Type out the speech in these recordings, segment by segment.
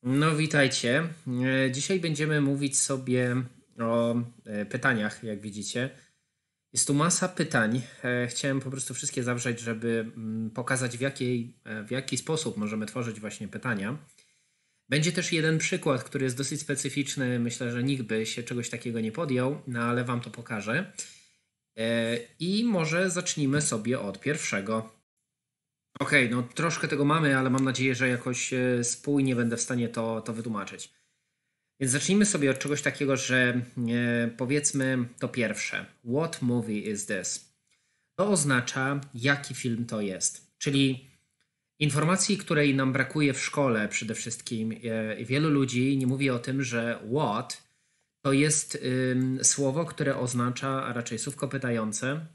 No, witajcie. Dzisiaj będziemy mówić sobie o pytaniach, jak widzicie. Jest tu masa pytań. Chciałem po prostu wszystkie zawrzeć, żeby pokazać, w jaki sposób możemy tworzyć właśnie pytania. Będzie też jeden przykład, który jest dosyć specyficzny. Myślę, że nikt by się czegoś takiego nie podjął, no ale wam to pokażę. I może zacznijmy sobie od pierwszego. Okej, no troszkę tego mamy, ale mam nadzieję, że jakoś spójnie będę w stanie to wytłumaczyć. Więc zacznijmy sobie od czegoś takiego, że powiedzmy to pierwsze. What movie is this? To oznacza, jaki film to jest. Czyli informacji, której nam brakuje w szkole przede wszystkim. Wielu ludzi nie mówi o tym, że what to jest słowo, które oznacza, a raczej słówko pytające,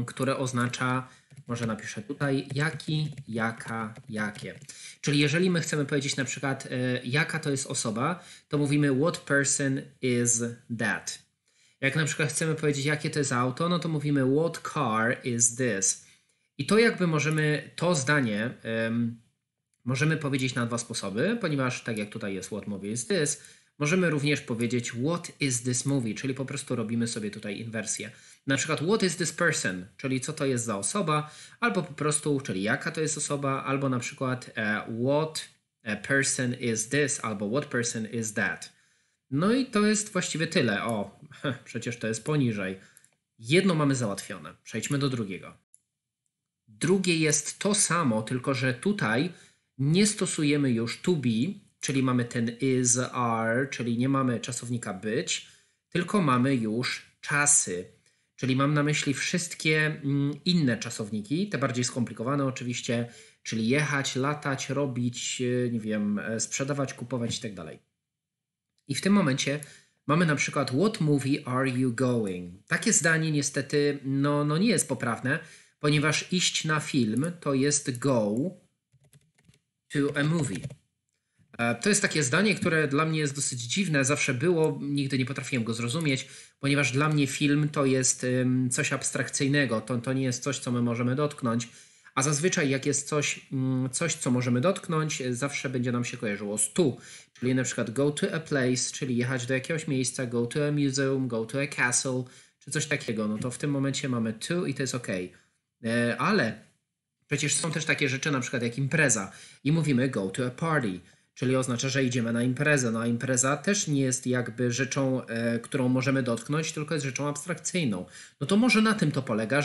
które oznacza, może napiszę tutaj, jaki, jaka, jakie. Czyli jeżeli my chcemy powiedzieć na przykład, jaka to jest osoba, to mówimy what person is that. Jak na przykład chcemy powiedzieć, jakie to jest auto, no to mówimy what car is this. I to jakby możemy, to zdanie możemy powiedzieć na dwa sposoby, ponieważ tak jak tutaj jest what movie is this, możemy również powiedzieć what is this movie, czyli po prostu robimy sobie tutaj inwersję. Na przykład what is this person, czyli co to jest za osoba, albo po prostu, czyli jaka to jest osoba, albo na przykład what person is this, albo what person is that. No i to jest właściwie tyle. O, przecież to jest poniżej. Jedno mamy załatwione. Przejdźmy do drugiego. Drugie jest to samo, tylko że tutaj nie stosujemy już to be, czyli mamy ten is, are, czyli nie mamy czasownika być, tylko mamy już czasy. Czyli mam na myśli wszystkie inne czasowniki, te bardziej skomplikowane oczywiście, czyli jechać, latać, robić, nie wiem, sprzedawać, kupować itd. I w tym momencie mamy na przykład what movie are you going? Takie zdanie niestety no nie jest poprawne, ponieważ iść na film to jest go to a movie. To jest takie zdanie, które dla mnie jest dosyć dziwne, zawsze było, nigdy nie potrafiłem go zrozumieć, ponieważ dla mnie film to jest coś abstrakcyjnego, to nie jest coś, co my możemy dotknąć, a zazwyczaj jak jest coś, co możemy dotknąć, zawsze będzie nam się kojarzyło z to, czyli na przykład go to a place, czyli jechać do jakiegoś miejsca, go to a museum, go to a castle, czy coś takiego, no to w tym momencie mamy to i to jest ok. Ale przecież są też takie rzeczy, na przykład jak impreza i mówimy go to a party, czyli oznacza, że idziemy na imprezę. No a impreza też nie jest jakby rzeczą, którą możemy dotknąć, tylko jest rzeczą abstrakcyjną. No to może na tym to polega,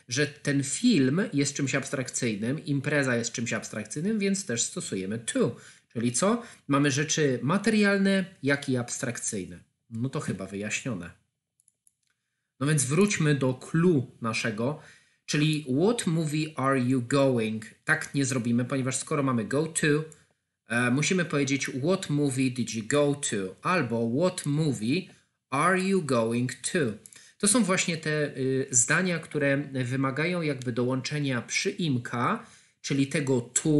że ten film jest czymś abstrakcyjnym, impreza jest czymś abstrakcyjnym, więc też stosujemy to. Czyli co? Mamy rzeczy materialne, jak i abstrakcyjne. No to chyba wyjaśnione. No więc wróćmy do clue naszego, czyli what movie are you going? Tak nie zrobimy, ponieważ skoro mamy go to, musimy powiedzieć what movie did you go to? Albo what movie are you going to? To są właśnie te zdania, które wymagają jakby dołączenia przyimka, czyli tego to,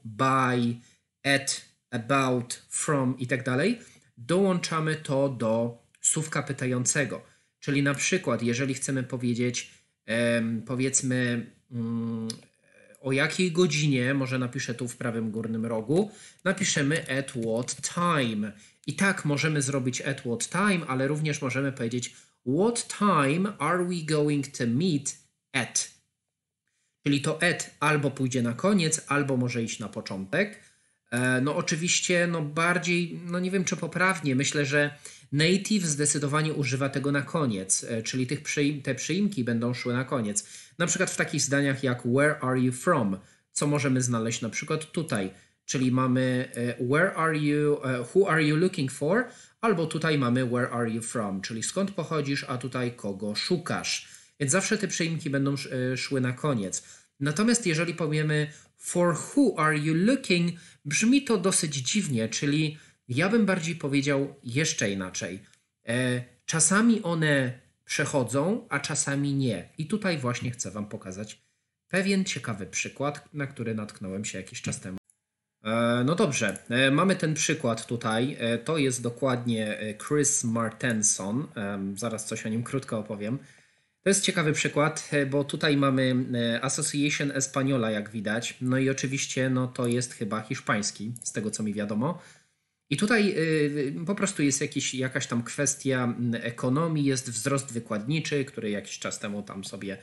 by, at, about, from i tak dalej. Dołączamy to do słówka pytającego. Czyli na przykład, jeżeli chcemy powiedzieć, powiedzmy, o jakiej godzinie, może napiszę tu w prawym górnym rogu, napiszemy at what time. I tak możemy zrobić at what time, ale również możemy powiedzieć what time are we going to meet at. Czyli to at albo pójdzie na koniec, albo może iść na początek. No oczywiście, no bardziej, no nie wiem czy poprawnie, myślę, że native zdecydowanie używa tego na koniec, czyli te przyimki będą szły na koniec. Na przykład w takich zdaniach jak where are you from, co możemy znaleźć na przykład tutaj, czyli mamy where are you, who are you looking for, albo tutaj mamy where are you from, czyli skąd pochodzisz, a tutaj kogo szukasz. Więc zawsze te przyimki będą szły na koniec. Natomiast jeżeli powiemy for who are you looking, brzmi to dosyć dziwnie, czyli ja bym bardziej powiedział jeszcze inaczej. Czasami one przechodzą, a czasami nie. I tutaj właśnie chcę wam pokazać pewien ciekawy przykład, na który natknąłem się jakiś czas temu. No dobrze, mamy ten przykład tutaj. To jest dokładnie Chris Martenson. Zaraz coś o nim krótko opowiem. To jest ciekawy przykład, bo tutaj mamy Association Española, jak widać. No i oczywiście no, to jest chyba hiszpański, z tego co mi wiadomo. I tutaj po prostu jest jakaś tam kwestia ekonomii, jest wzrost wykładniczy, który jakiś czas temu tam sobie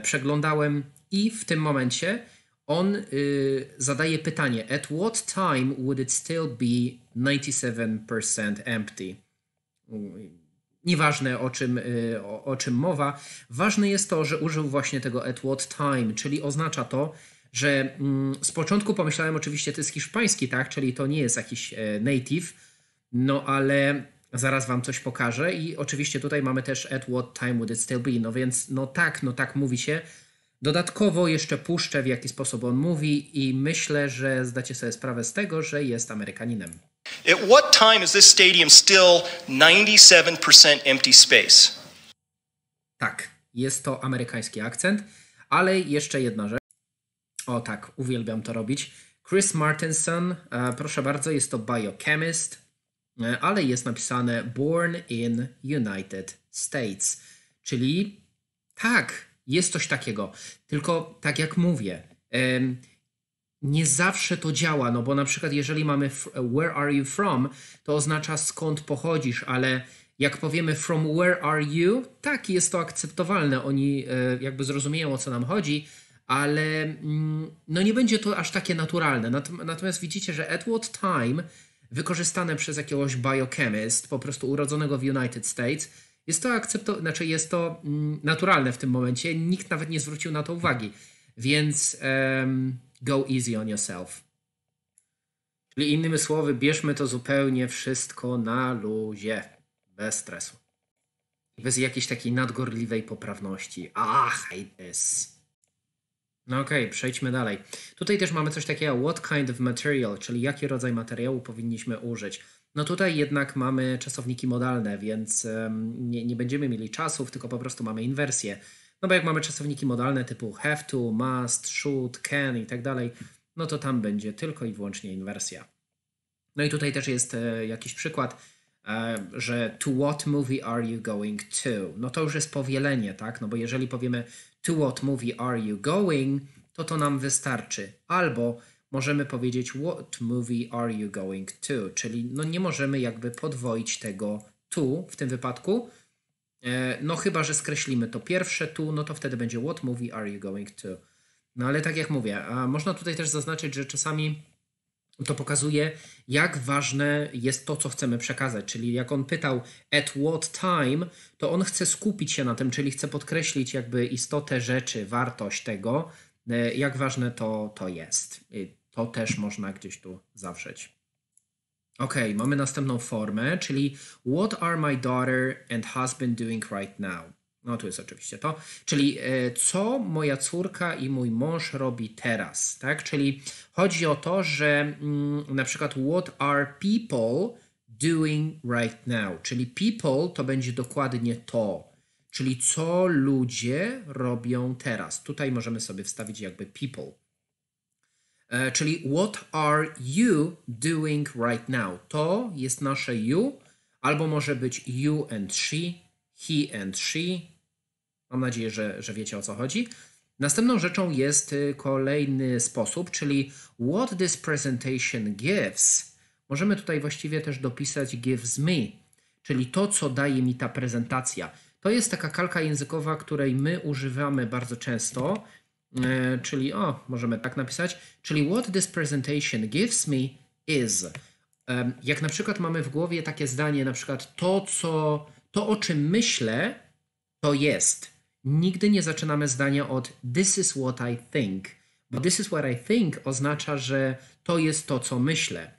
przeglądałem i w tym momencie on zadaje pytanie: at what time would it still be 97% empty? Nieważne o czym mowa, ważne jest to, że użył właśnie tego at what time, czyli oznacza to, że z początku pomyślałem oczywiście to jest hiszpański, tak, czyli to nie jest jakiś native, no ale zaraz wam coś pokażę i oczywiście tutaj mamy też at what time would it still be, no więc no tak mówi się. Dodatkowo jeszcze puszczę, w jaki sposób on mówi i myślę, że zdacie sobie sprawę z tego, że jest Amerykaninem. At what time is this stadium still 97% empty space? Tak, jest to amerykański akcent, ale jeszcze jedna rzecz. O tak, uwielbiam to robić. Chris Martenson, proszę bardzo, jest to biochemist, ale jest napisane born in United States, czyli tak, jest coś takiego, tylko tak jak mówię, nie zawsze to działa, no bo na przykład jeżeli mamy where are you from, to oznacza skąd pochodzisz, ale jak powiemy from where are you, tak, jest to akceptowalne, oni jakby zrozumieją, o co nam chodzi, ale no nie będzie to aż takie naturalne. Natomiast widzicie, że at what time wykorzystane przez jakiegoś biochemist, po prostu urodzonego w United States, jest to jest to naturalne w tym momencie. Nikt nawet nie zwrócił na to uwagi. Więc go easy on yourself. Czyli innymi słowy, bierzmy to zupełnie wszystko na luzie. Bez stresu. Bez jakiejś takiej nadgorliwej poprawności. Hate this. No okej, przejdźmy dalej. Tutaj też mamy coś takiego what kind of material, czyli jaki rodzaj materiału powinniśmy użyć. No tutaj jednak mamy czasowniki modalne, więc nie będziemy mieli czasów, tylko po prostu mamy inwersję. No bo jak mamy czasowniki modalne typu have to, must, should, can i tak dalej, no to tam będzie tylko i wyłącznie inwersja. No i tutaj też jest jakiś przykład, że to what movie are you going to? No to już jest powielenie, tak? No bo jeżeli powiemy to what movie are you going, to nam wystarczy. Albo możemy powiedzieć what movie are you going to? Czyli no nie możemy jakby podwoić tego to w tym wypadku. No chyba, że skreślimy to pierwsze to, no to wtedy będzie what movie are you going to? No ale tak jak mówię, można tutaj też zaznaczyć, że czasami to pokazuje, jak ważne jest to, co chcemy przekazać. Czyli jak on pytał at what time, to on chce skupić się na tym, czyli chce podkreślić jakby istotę rzeczy, wartość tego, jak ważne to jest. To też można gdzieś tu zawrzeć. Ok, mamy następną formę, czyli what are my daughter and husband doing right now? No tu jest oczywiście to, czyli co moja córka i mój mąż robi teraz, tak? Czyli chodzi o to, że na przykład what are people doing right now? Czyli people to będzie dokładnie to, czyli co ludzie robią teraz. Tutaj możemy sobie wstawić jakby people. Czyli what are you doing right now? To jest nasze you, albo może być you and she, he and she. Mam nadzieję, że wiecie, o co chodzi. Następną rzeczą jest kolejny sposób, czyli what this presentation gives. Możemy tutaj właściwie też dopisać gives me, czyli to, co daje mi ta prezentacja. To jest taka kalka językowa, której my używamy bardzo często, czyli możemy tak napisać, czyli what this presentation gives me is. Jak na przykład mamy w głowie takie zdanie, na przykład to, o czym myślę, to jest. Nigdy nie zaczynamy zdania od this is what I think, bo this is what I think oznacza, że to jest to, co myślę.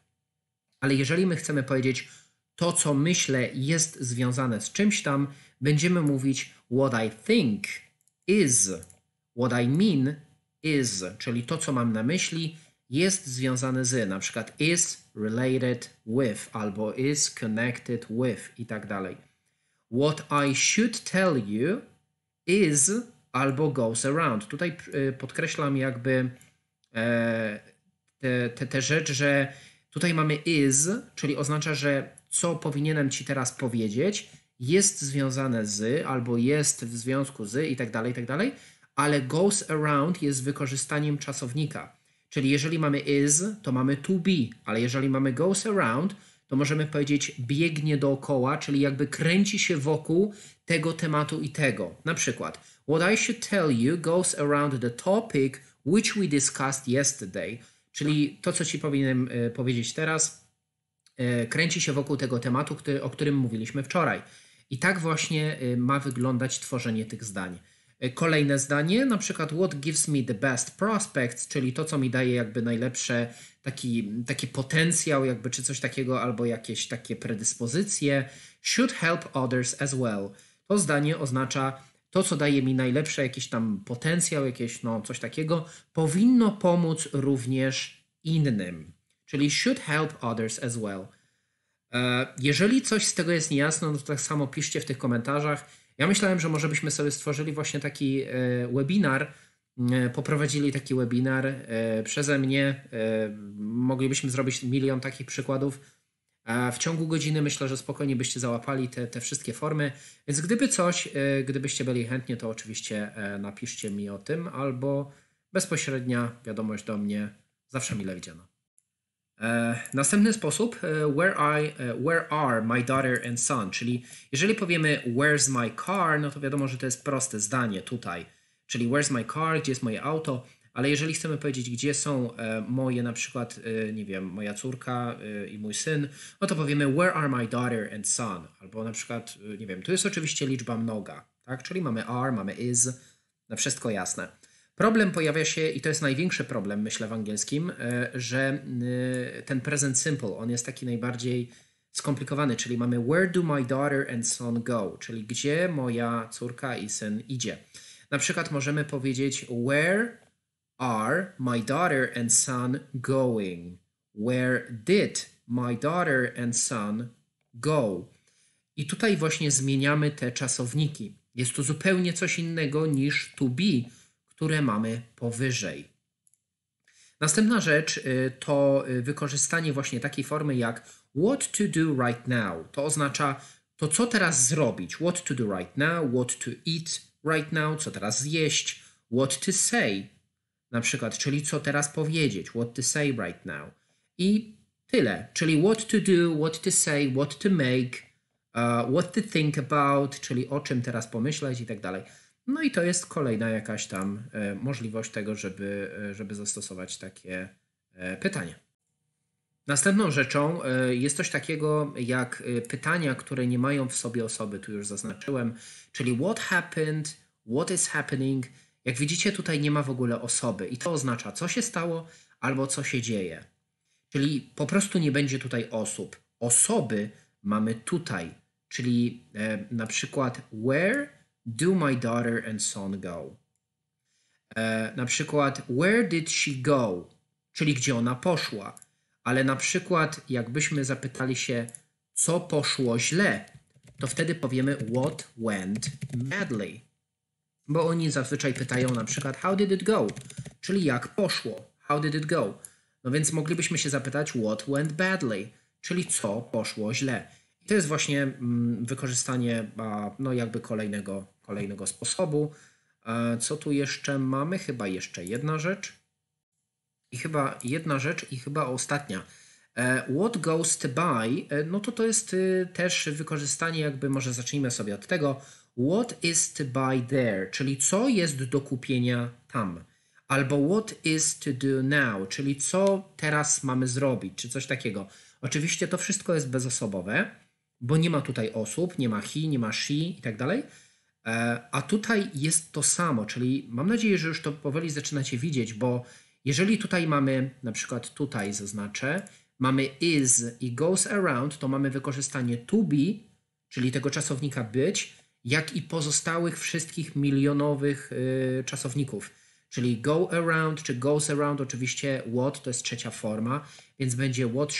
Ale jeżeli my chcemy powiedzieć to, co myślę jest związane z czymś tam, będziemy mówić what I think is. What I mean is, czyli to, co mam na myśli, jest związane z, na przykład is related with albo is connected with i tak dalej. What I should tell you is albo goes around. Tutaj podkreślam jakby tę rzecz, że tutaj mamy is, czyli oznacza, że co powinienem ci teraz powiedzieć jest związane z albo jest w związku z i tak dalej, ale goes around jest wykorzystaniem czasownika. Czyli jeżeli mamy is, to mamy to be, ale jeżeli mamy goes around, to możemy powiedzieć biegnie dookoła, czyli jakby kręci się wokół tego tematu i tego. Na przykład, what I should tell you goes around the topic which we discussed yesterday. Czyli to, co ci powinienem powiedzieć teraz, kręci się wokół tego tematu, o którym mówiliśmy wczoraj. I tak właśnie ma wyglądać tworzenie tych zdań. Kolejne zdanie, na przykład what gives me the best prospects, czyli to, co mi daje jakby najlepsze, taki potencjał jakby, czy coś takiego, albo jakieś takie predyspozycje. Should help others as well. To zdanie oznacza to, co daje mi najlepsze, jakiś tam potencjał, jakieś coś takiego, powinno pomóc również innym. Czyli should help others as well. Jeżeli coś z tego jest niejasne, no to tak samo piszcie w tych komentarzach. Ja myślałem, że może byśmy sobie stworzyli właśnie taki webinar, poprowadzili taki webinar przeze mnie. Moglibyśmy zrobić 1 000 000 takich przykładów. W ciągu godziny myślę, że spokojnie byście załapali te wszystkie formy. Więc gdybyście byli chętni, to oczywiście napiszcie mi o tym, albo bezpośrednia wiadomość do mnie, zawsze mile widziana. Następny sposób, where are my daughter and son, czyli jeżeli powiemy where's my car, no to wiadomo, że to jest proste zdanie tutaj, czyli where's my car, gdzie jest moje auto, ale jeżeli chcemy powiedzieć, gdzie są moje na przykład, nie wiem, moja córka i mój syn, no to powiemy where are my daughter and son, albo na przykład, nie wiem, tu jest oczywiście liczba mnoga, tak, czyli mamy are, mamy is, no wszystko jasne. Problem pojawia się, i to jest największy problem, myślę, w angielskim, że ten present simple, on jest taki najbardziej skomplikowany, czyli mamy where do my daughter and son go, czyli gdzie moja córka i syn idzie. Na przykład możemy powiedzieć where are my daughter and son going? Where did my daughter and son go? I tutaj właśnie zmieniamy te czasowniki. Jest to zupełnie coś innego niż to be, które mamy powyżej. Następna rzecz to wykorzystanie właśnie takiej formy jak what to do right now. To oznacza to, co teraz zrobić. What to do right now, what to eat right now, co teraz zjeść, what to say, na przykład, czyli co teraz powiedzieć, what to say right now. I tyle, czyli what to do, what to say, what to make, what to think about, czyli o czym teraz pomyśleć i tak dalej. No i to jest kolejna jakaś tam możliwość tego, żeby zastosować takie pytanie. Następną rzeczą jest coś takiego jak pytania, które nie mają w sobie osoby, tu już zaznaczyłem, czyli what happened, what is happening. Jak widzicie, tutaj nie ma w ogóle osoby i to oznacza, co się stało albo co się dzieje. Czyli po prostu nie będzie tutaj osób. Osoby mamy tutaj, czyli na przykład where do my daughter and son go? Na przykład where did she go? Czyli gdzie ona poszła. Ale na przykład jakbyśmy zapytali się, co poszło źle, to wtedy powiemy what went badly. Bo oni zazwyczaj pytają na przykład how did it go? Czyli jak poszło? How did it go? No więc moglibyśmy się zapytać what went badly? Czyli co poszło źle. I to jest właśnie wykorzystanie no jakby kolejnego sposobu. Co tu jeszcze mamy? Chyba jeszcze jedna rzecz. I chyba ostatnia. What goes to buy? No to jest też wykorzystanie jakby, może zacznijmy sobie od tego. What is to buy there? Czyli co jest do kupienia tam. Albo what is to do now? Czyli co teraz mamy zrobić, czy coś takiego. Oczywiście to wszystko jest bezosobowe, bo nie ma tutaj osób, nie ma he, nie ma she i tak dalej. A tutaj jest to samo, czyli mam nadzieję, że już to powoli zaczynacie widzieć, bo jeżeli tutaj mamy, na przykład tutaj zaznaczę, mamy is i goes around, to mamy wykorzystanie to be, czyli tego czasownika być, jak i pozostałych wszystkich milionowych czasowników. Czyli go around czy goes around, oczywiście what to jest trzecia forma, więc będzie what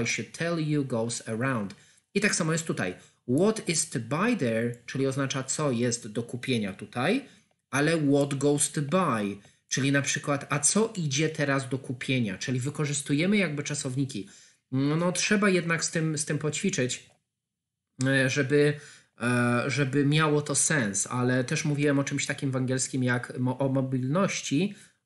I should tell you goes around. I tak samo jest tutaj. What is to buy there, czyli oznacza co jest do kupienia tutaj, ale what goes to buy, czyli na przykład a co idzie teraz do kupienia, czyli wykorzystujemy jakby czasowniki. No trzeba jednak z tym poćwiczyć, żeby miało to sens, ale też mówiłem o czymś takim w angielskim jak o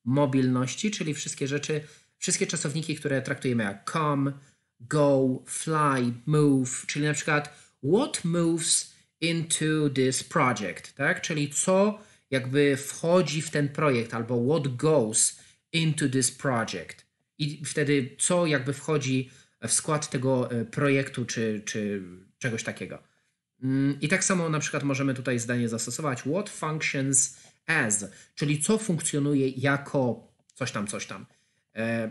mobilności, czyli wszystkie czasowniki, które traktujemy jak come, go, fly, move, czyli na przykład what moves into this project, tak? Czyli co jakby wchodzi w ten projekt, albo what goes into this project. I wtedy co jakby wchodzi w skład tego projektu, czy czegoś takiego. I tak samo na przykład możemy tutaj zdanie zastosować what functions as, czyli co funkcjonuje jako coś tam, coś tam.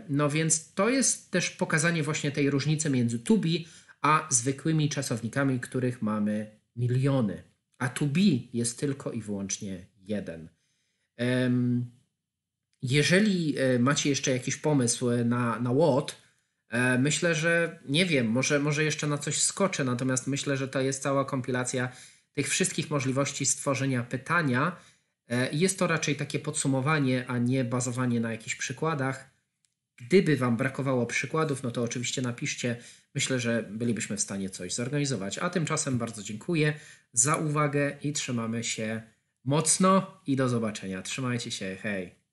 No więc to jest też pokazanie właśnie tej różnicy między to be a zwykłymi czasownikami, których mamy miliony. A to be jest tylko i wyłącznie jeden. Jeżeli macie jeszcze jakiś pomysł na what, myślę, że nie wiem, może jeszcze na coś skoczę, natomiast myślę, że to jest cała kompilacja tych wszystkich możliwości stworzenia pytania. Jest to raczej takie podsumowanie, a nie bazowanie na jakichś przykładach. Gdyby Wam brakowało przykładów, no to oczywiście napiszcie. Myślę, że bylibyśmy w stanie coś zorganizować. A tymczasem bardzo dziękuję za uwagę i trzymamy się mocno i do zobaczenia. Trzymajcie się, hej!